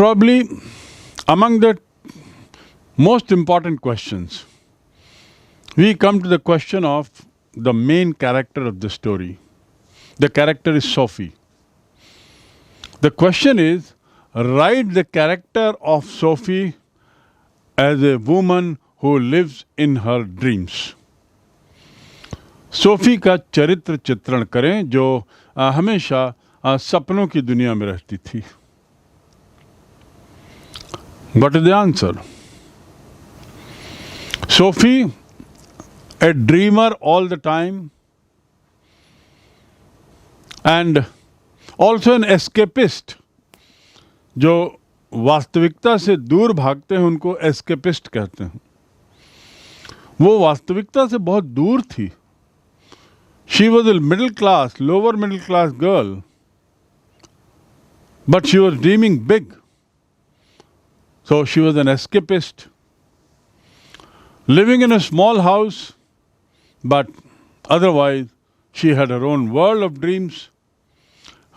Probably among the most important questions, we come to the question of the main character of the story. The character is Sophie. The question is, write the character of Sophie as a woman who lives in her dreams. Sophie का चरित्र चित्रण करें जो हमेशा सपनों की दुनिया में रहती थी. What is the answer? Sophie, a dreamer all the time and also an escapist. जो वास्तविकता से दूर भागते हैं उनको एस्केपिस्ट कहते हैं. वो वास्तविकता से बहुत दूर थी. She was a middle class, lower middle class girl, but she was dreaming big. So she was an escapist, living in a small house, but otherwise she had her own world of dreams,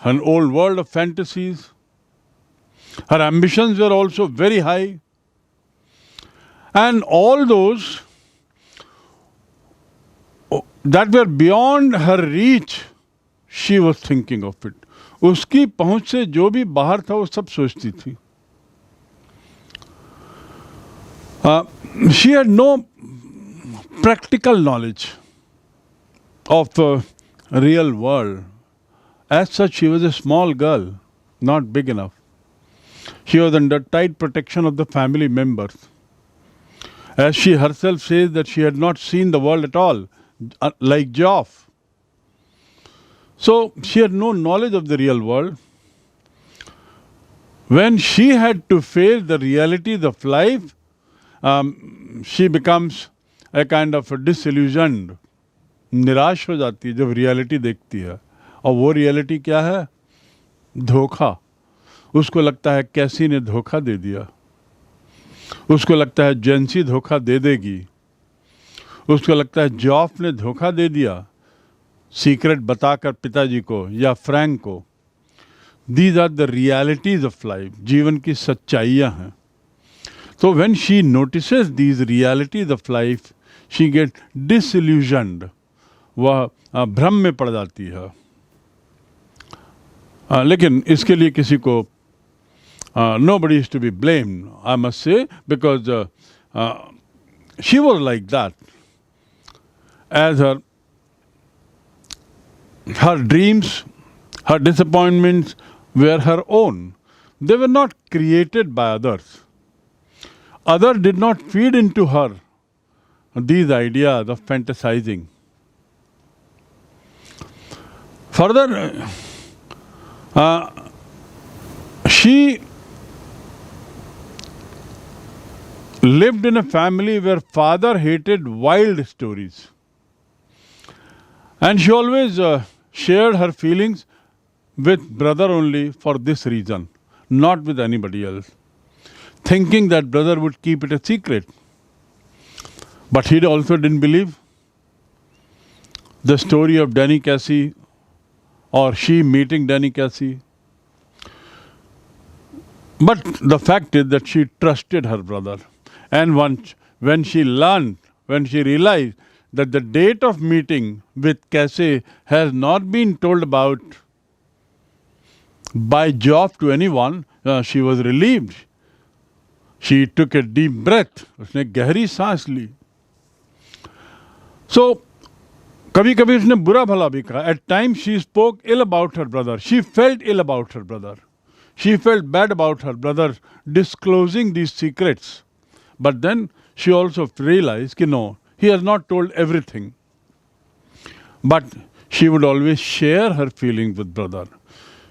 her own world of fantasies. Her ambitions were also very high. And all those that were beyond her reach, she was thinking of it. उसकी पहुंच से जो भी बाहर था वो सब सोचती थी. She had no practical knowledge of the real world. As such, she was a small girl, not big enough. She was under tight protection of the family members. As she herself says that she had not seen the world at all, like Geoff. So she had no knowledge of the real world. When she had to face the realities of life, she becomes a kind of disillusioned. निराश हो जाती है जब reality देखती है. और वो reality क्या है? धोखा. उसको लगता है कैसी ने धोखा दे दिया. उसको लगता है जेंसी धोखा दे देगी. उसको लगता है जॉफ ने धोखा दे दिया सीक्रेट बताकर पिताजी को या फ्रैंक को. These are the realities of life. जीवन की सच्चाइयाँ हैं. तो when she notices these realities of life she get disillusioned. वह भ्रम में पड़ जाती है. लेकिन इसके लिए किसी को nobody is to be blamed, I must say, because she was like that. As her dreams, her disappointments were her own. They were not created by others. Others did not feed into her these ideas of fantasizing. Further, she lived in a family where father hated wild stories. And she always shared her feelings with brother only for this reason, not with anybody else, thinking that brother would keep it a secret. But he also didn't believe the story of Danny Casey or she meeting Danny Casey. But the fact is that she trusted her brother. And when she realized that the date of meeting with Casey has not been told about by Geoff to anyone, she was relieved. She took a deep breath. उसने गहरी सांस ली. So, कभी-कभी उसने बुरा भला भी कहा. At times she spoke ill about her brother. She felt ill about her brother. She felt bad about her brother disclosing these secrets. But then she also realized that no, he has not told everything. But she would always share her feelings with brother.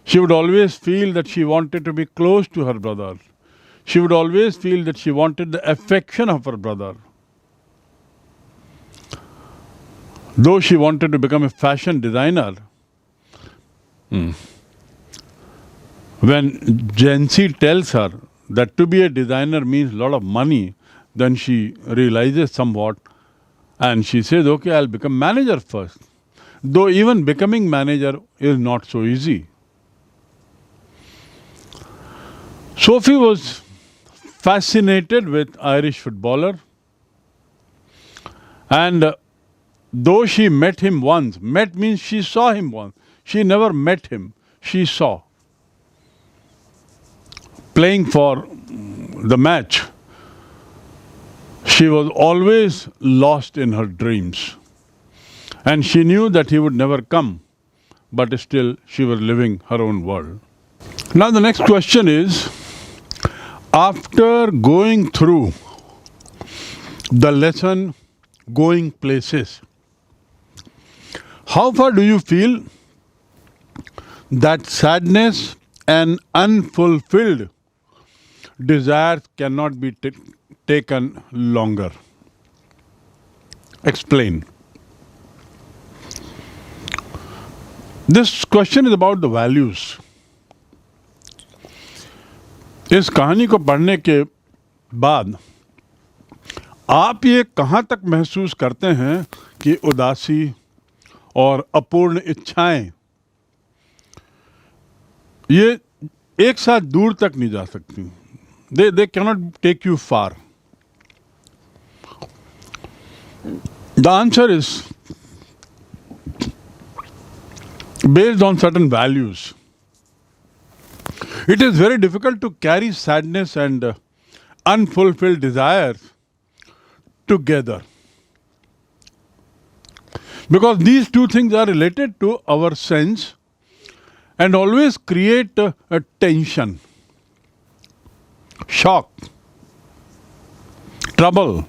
She would always feel that she wanted to be close to her brother. She would always feel that she wanted the affection of her brother. Though she wanted to become a fashion designer, when Jancy tells her that to be a designer means a lot of money, then she realizes somewhat and she says, okay, I'll become manager first. Though even becoming manager is not so easy. Sophie was fascinated with Irish footballer, and though she met him once, met means she saw him once. She never met him. She saw playing for the match. She was always lost in her dreams. And she knew that he would never come, but still she was living her own world. Now, the next question is, after going through the lesson going places, how far do you feel that sadness and unfulfilled desires cannot be taken longer? Explain. This question is about the values. इस कहानी को पढ़ने के बाद आप ये कहाँ तक महसूस करते हैं कि उदासी और अपूर्ण इच्छाएं ये एक साथ दूर तक नहीं जा सकती. They cannot take you far. The answer is based on certain values. It is very difficult to carry sadness and unfulfilled desires together, because these two things are related to our sense and always create a tension, shock, trouble,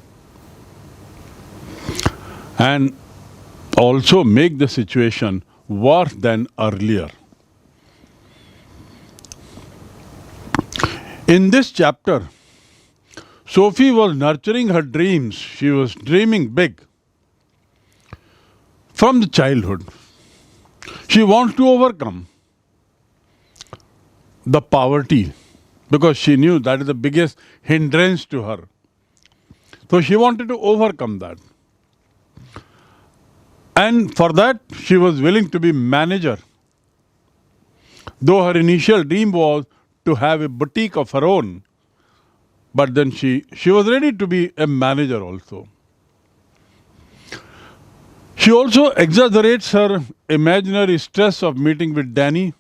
and also make the situation worse than earlier. In this chapter, Sophie was nurturing her dreams. She was dreaming big from the childhood. She wants to overcome the poverty because she knew that is the biggest hindrance to her. So she wanted to overcome that. And for that, she was willing to be manager. Though her initial dream was to have a boutique of her own, but then she was ready to be a manager also. She also exaggerates her imaginary stress of meeting with Danny,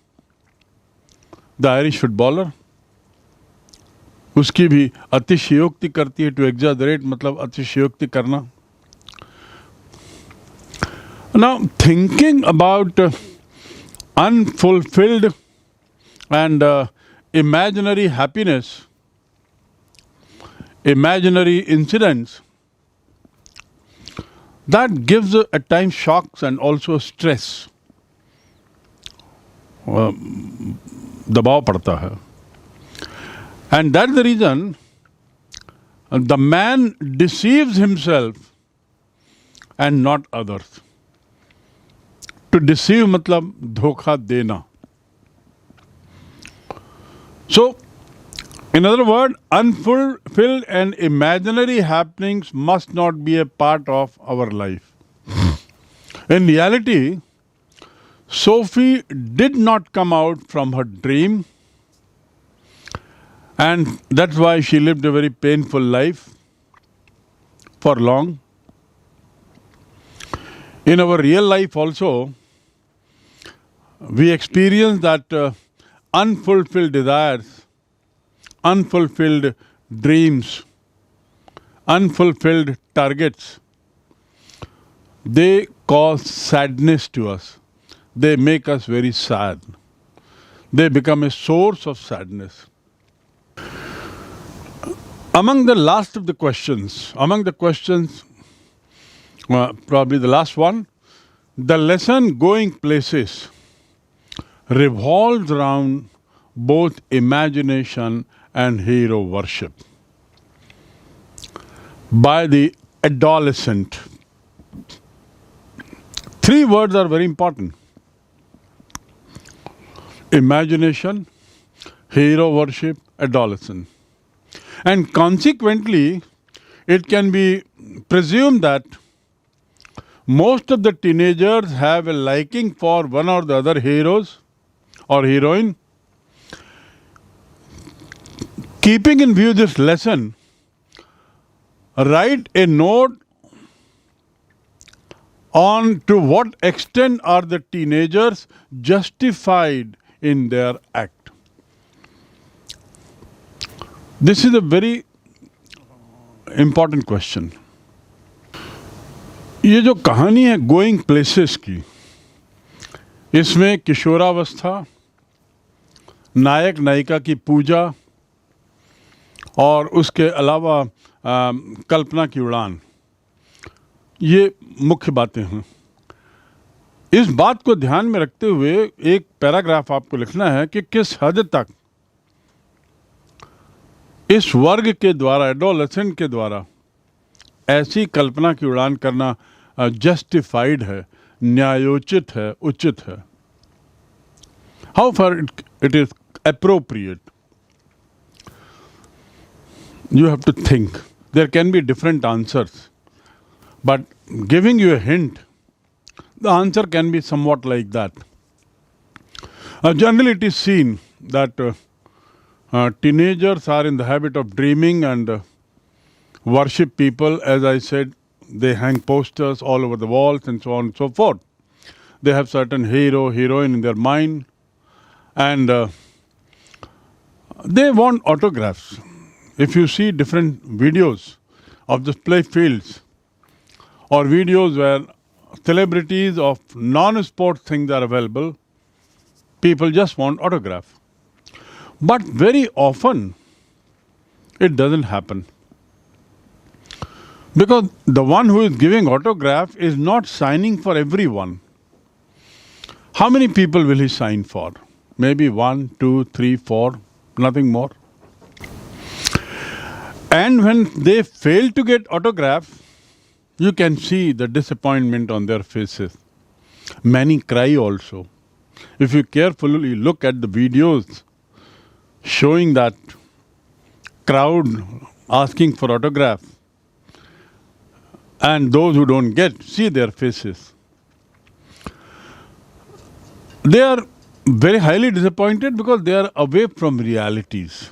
the Irish footballer. उसकी भी अतिशयोक्ति करती है. To exaggerate मतलब अतिशयोक्ति करना. Now, thinking about unfulfilled and imaginary happiness, imaginary incidents, that gives at times shocks and also stress. दबाव पड़ता है. And that's the reason the man deceives himself and not others. To deceive मतलब धोखा देना. So, in other words, unfulfilled and imaginary happenings must not be a part of our life. In reality, Sophie did not come out from her dream, and that's why she lived a very painful life for long. In our real life also, we experience that unfulfilled desires, unfulfilled dreams, unfulfilled targets, they cause sadness to us. They make us very sad. They become a source of sadness. Among the last of the questions, probably the last one, the lesson going places revolves around both imagination and hero worship by the adolescent. Three words are very important: imagination, hero worship, adolescent. And consequently, it can be presumed that most of the teenagers have a liking for one or the other heroes or heroine. Keeping in view this lesson, write a note on to what extent are the teenagers justified in their act. This is a very important question. ये जो कहानी है going places की, इसमें किशोरावस्था, नायक नायिका की पूजा और उसके अलावा कल्पना की उड़ान, ये मुख्य बातें हैं. इस बात को ध्यान में रखते हुए एक पैराग्राफ आपको लिखना है कि किस हद तक इस वर्ग के द्वारा, एडोलेसेंट के द्वारा ऐसी कल्पना की उड़ान करना जस्टिफाइड है, न्यायोचित है, उचित है. How far it is appropriate. You have to think. There can be different answers. But giving you a hint, the answer can be somewhat like that. Generally, it is seen that teenagers are in the habit of dreaming and worship people. As I said, they hang posters all over the walls and so on and so forth. They have certain hero, heroine in their mind. And they want autographs. If you see different videos of the play fields or videos where celebrities of non-sport things are available, people just want autograph. But very often, it doesn't happen. Because the one who is giving autograph is not signing for everyone. How many people will he sign for? Maybe 1, 2, 3, 4, nothing more. And when they fail to get autograph, you can see the disappointment on their faces. Many cry also. If you carefully look at the videos showing that crowd asking for autograph, and those who don't get, see their faces. They are very highly disappointed because they are away from realities.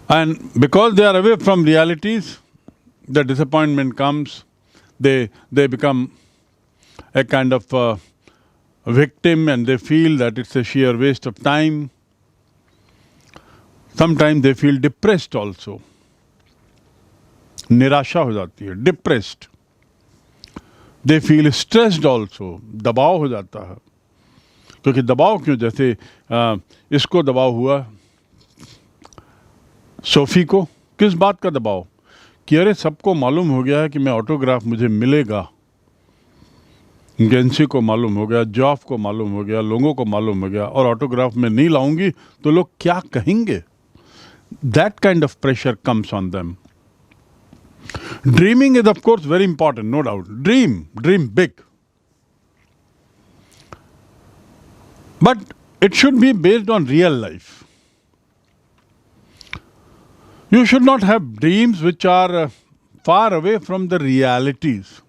And because they are away from realities, the disappointment comes. They become a kind of victim and they feel that it's a sheer waste of time. Sometimes they feel depressed also. निराशा हो जाती है, depressed. They feel stressed also. दबाव हो जाता है. क्योंकि दबाव क्यों, जैसे इसको दबाव हुआ, सोफी को किस बात का दबाव कि अरे सबको मालूम हो गया है कि मैं ऑटोग्राफ मुझे मिलेगा. एजेंसी को मालूम हो गया, जॉब को मालूम हो गया, लोगों को मालूम हो गया, और ऑटोग्राफ में नहीं लाऊंगी तो लोग क्या कहेंगे. That kind of pressure comes on them. Dreaming is of course very important, no doubt. Dream big. But it should be based on real life. You should not have dreams which are far away from the realities.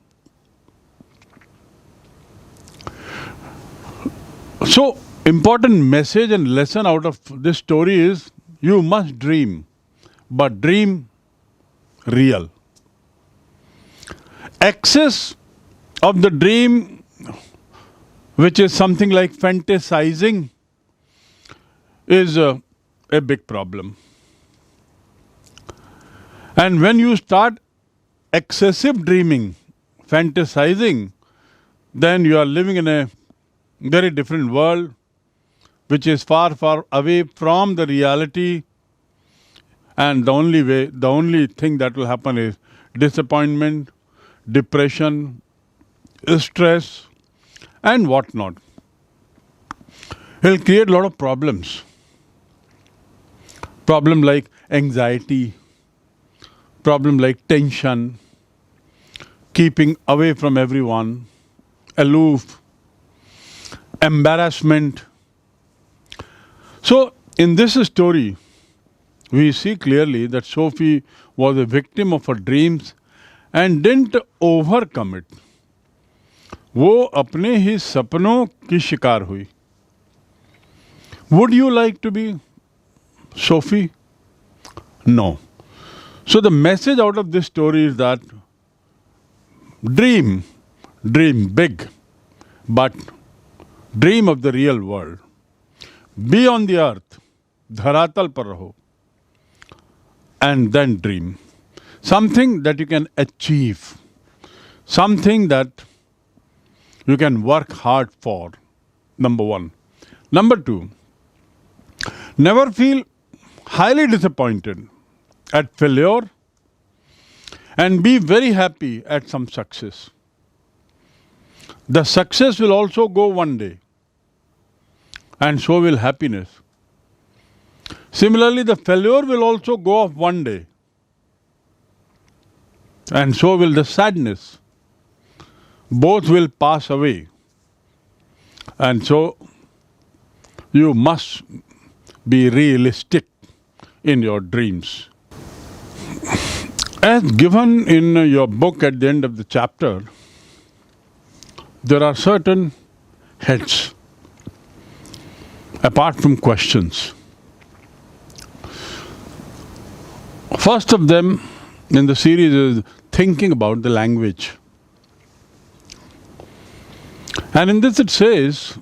So, important message and lesson out of this story is you must dream, but dream real. Excess of the dream, which is something like fantasizing, is a big problem. And when you start excessive dreaming, fantasizing, then you are living in a very different world, which is far, far away from the reality. And the only thing that will happen is disappointment, depression, stress, and whatnot. It will create a lot of problems. Problem like anxiety, problem like tension, keeping away from everyone, aloof, embarrassment. So, in this story, we see clearly that Sophie was a victim of her dreams and didn't overcome it. वो अपने ही सपनों की शिकार हुई. Would you like to be Sophie? No. So the message out of this story is that dream big, but dream of the real world. Be on the earth, धरातल पर रहो, and then dream. Something that you can achieve, something that you can work hard for, number one. Number two, never feel highly disappointed at failure and be very happy at some success. The success will also go one day, and so will happiness. Similarly, the failure will also go off one day, and so will the sadness. Both will pass away, and so you must be realistic in your dreams. As given in your book at the end of the chapter, there are certain heads apart from questions. First of them in the series is thinking about the language. And in this it says,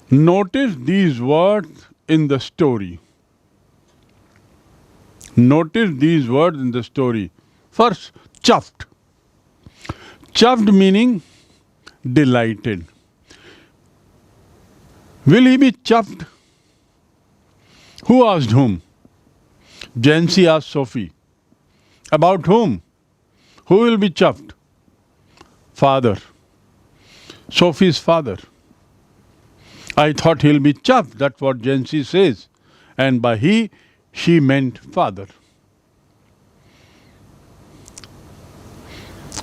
notice these words in the story. Notice these words in the story. First, chuffed. Chuffed meaning delighted. Will he be chuffed? Who asked whom? Jancy asked Sophie. About whom? Who will be chuffed? Father. Sophie's father. I thought he'll be chuffed. That's what Jancy says. And by he, she meant father.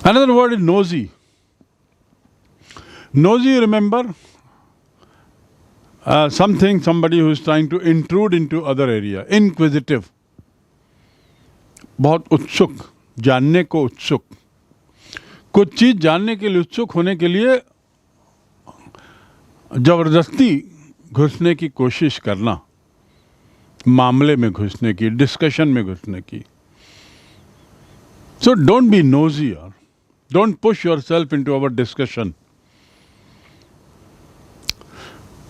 Another word is nosy. Nosy, remember? Somebody who is trying to intrude into other area. Inquisitive. बहुत उत्सुक, जानने को उत्सुक. कुछ चीज जानने के लिए उत्सुक होने के लिए जबरदस्ती घुसने की कोशिश करना, मामले में घुसने की, डिस्कशन में घुसने की. So don't be nosy, or don't push yourself into our discussion.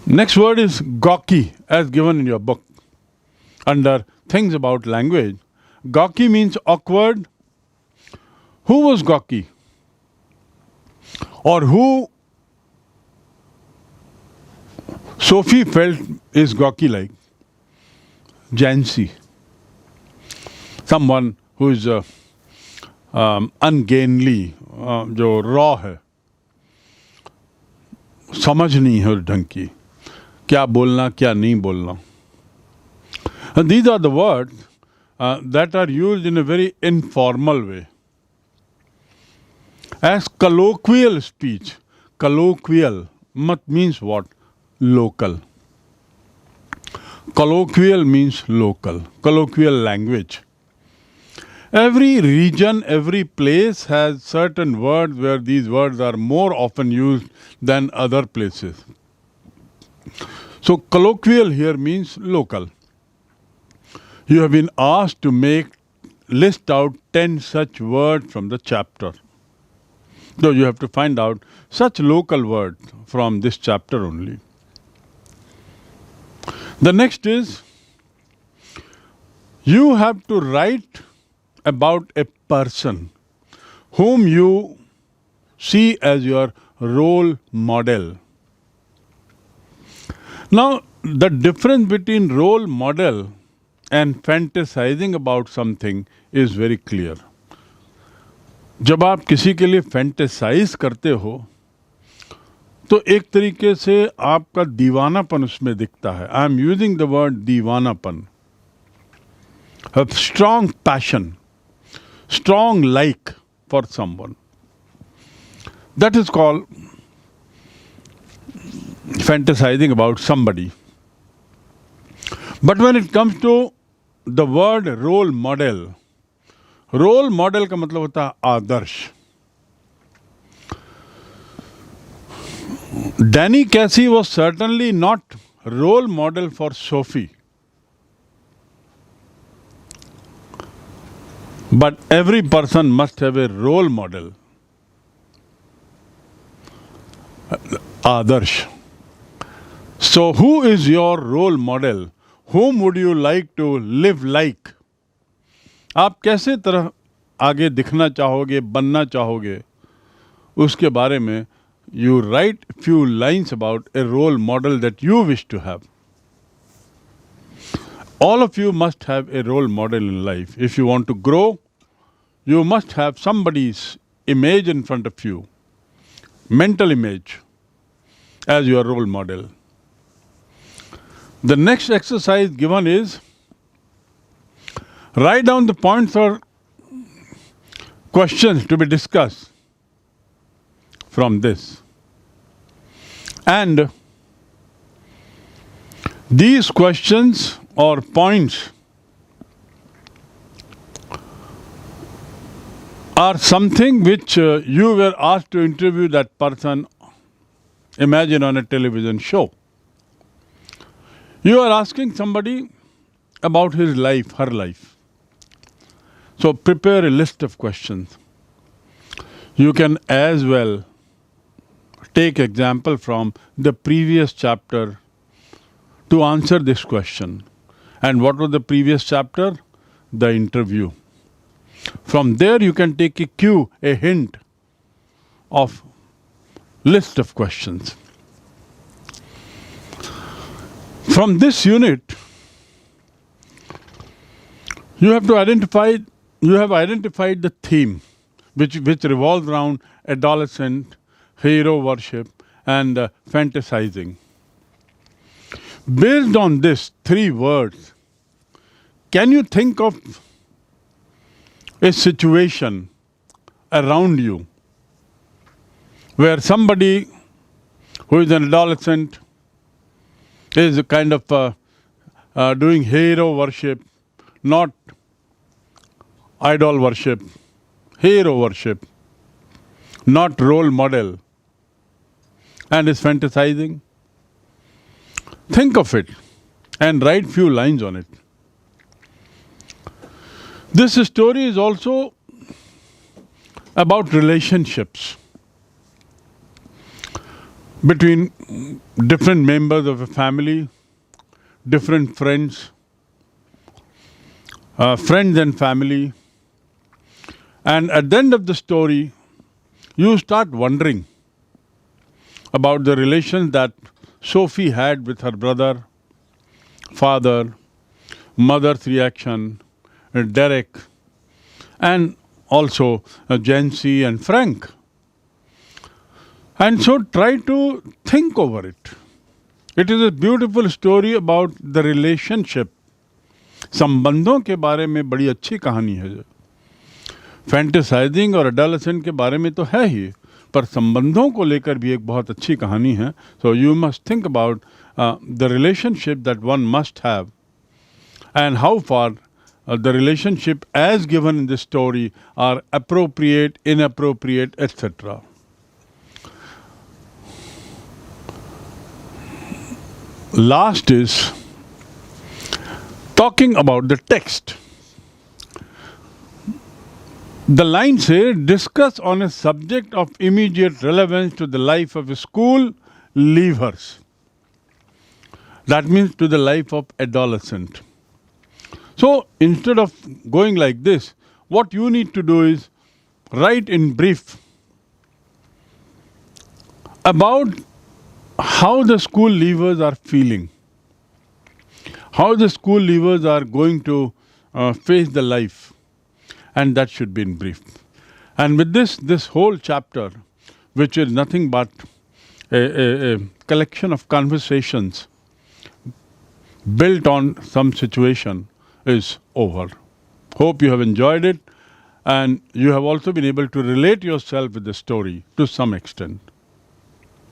Next word is gawky, as given in your book under things about language. Gawky means awkward. Who was gawky? Or who Sophie felt is gawky like? Jancy. Someone who is ungainly, जो raw है, समझ नहीं है ढंग की, क्या बोलना क्या नहीं बोलना. And these are the words that are used in a very informal way. As colloquial speech, colloquial means what? Local. Colloquial means local, colloquial language. Every region, every place has certain words where these words are more often used than other places. So colloquial here means local. You have been asked to list out 10 such words from the chapter. So you have to find out such local words from this chapter only. The next is, you have to write about a person whom you see as your role model. Now, the difference between role model and fantasizing about something is very clear. जब आप किसी के लिए fantasise करते हो तो एक तरीके से आपका दीवानापन उसमें दिखता है. I am using the word दीवानापन. A strong passion, strong like for someone. That is called fantasizing about somebody. But when it comes to the word role model का मतलब होता है आदर्श. Danny Casey was certainly not role model for Sophie. But every person must have a role model. Adarsh. So who is your role model? Whom would you like to live like? आप कैसे तरह आगे दिखना चाहोगे, बनना चाहोगे, उसके बारे में you write few lines about a role model that you wish to have. All of you must have a role model in life. If you want to grow, you must have somebody's image in front of you, mental image, as your role model. The next exercise given is write down the points or questions to be discussed from this. And these questions or points are something which you were asked to interview that person, imagine on a television show. You are asking somebody about his life, her life. So prepare a list of questions. You can as well take example from the previous chapter to answer this question. And what was the previous chapter? The interview. From there you can take a cue, a hint of list of questions. From this unit, you have identified the theme which revolves around adolescent, hero worship and fantasizing. Based on this 3 words, can you think of a situation around you where somebody who is an adolescent is a kind of doing hero worship, not idol worship, hero worship, not role model, and is fantasizing? Think of it and write few lines on it. This story is also about relationships between different members of a family, different friends, friends and family. And at the end of the story, you start wondering about the relations that Sophie had with her brother, father, mother's reaction, Derek, and also Jancy and Frank. And so try to think over it. It is a beautiful story about the relationship. संबंधों के बारे में बड़ी अच्छी कहानी है. Fantasising और adolescent के बारे में तो है ही, पर संबंधों को लेकर भी एक बहुत अच्छी कहानी है. So you must think about the relationship that one must have and how far the relationship as given in this story are appropriate, inappropriate, etc. Last is talking about the text. The line says, discuss on a subject of immediate relevance to the life of school leavers. That means to the life of adolescent. So instead of going like this, what you need to do is write in brief about how the school leavers are feeling, how the school leavers are going to face the life, and that should be in brief. And with this whole chapter, which is nothing but a collection of conversations built on some situation, is over. Hope you have enjoyed it, and you have also been able to relate yourself with the story to some extent.